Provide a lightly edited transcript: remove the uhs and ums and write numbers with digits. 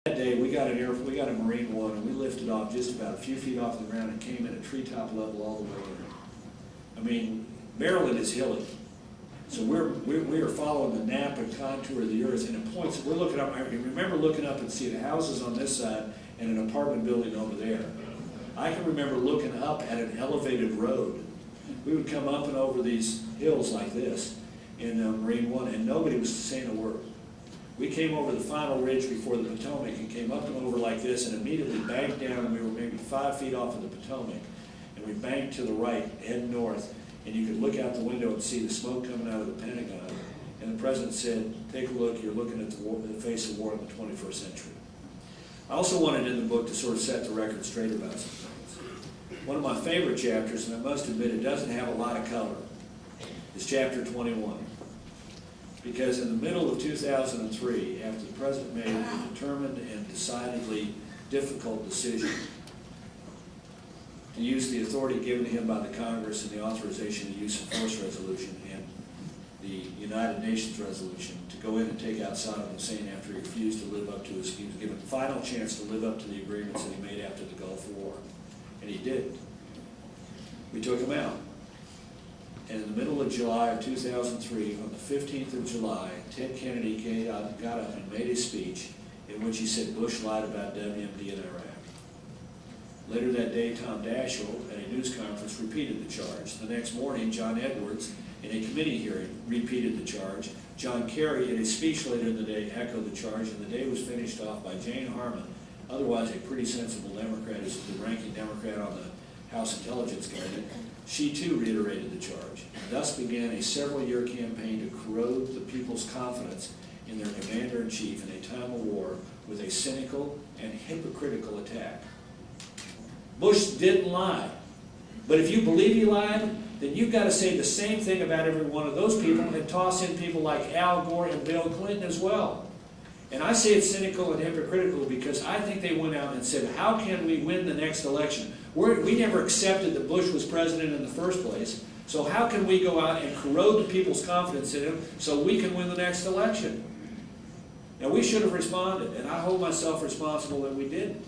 That day we got a Marine One, and we lifted off just about a few feet off the ground and came in at treetop level all the way in. I mean, Maryland is hilly, so we are following the nap and contour of the earth, and at points we're looking up. I remember looking up and seeing houses on this side and an apartment building over there. I can remember looking up at an elevated road. We would come up and over these hills like this in Marine One, and nobody was saying a word. We came over the final ridge before the Potomac and came up and over like this and immediately banked down, and we were maybe 5 feet off of the Potomac. And we banked to the right, head north, and you could look out the window and see the smoke coming out of the Pentagon. And the President said, take a look, you're looking at the face of war in the 21st century. I also wanted in the book to sort of set the record straight about some things. One of my favorite chapters, and I must admit it doesn't have a lot of color, is chapter 21. Because in the middle of 2003, after the President made a determined and decidedly difficult decision to use the authority given to him by the Congress and the authorization of use of force resolution and the United Nations resolution to go in and take out Saddam Hussein after he refused to live up to his, he was given a final chance to live up to the agreements that he made after the Gulf War. And he didn't. We took him out. And in the middle of July of 2003, on the 15th of July, Ted Kennedy got up and made a speech in which he said Bush lied about WMD in Iraq. Later that day, Tom Daschle, at a news conference, repeated the charge. The next morning, John Edwards, in a committee hearing, repeated the charge. John Kerry, in a speech later in the day, echoed the charge, and the day was finished off by Jane Harman, otherwise a pretty sensible Democrat, who's the ranking Democrat on the House Intelligence Committee. She too reiterated the charge. Thus began a several-year campaign to corrode the people's confidence in their commander-in-chief in a time of war with a cynical and hypocritical attack. Bush didn't lie. But if you believe he lied, then you've got to say the same thing about every one of those people and toss in people like Al Gore and Bill Clinton as well. And I say it's cynical and hypocritical because I think they went out and said, how can we win the next election? We never accepted that Bush was president in the first place, so how can we go out and corrode the people's confidence in him so we can win the next election? Now, we should have responded, and I hold myself responsible that we didn't.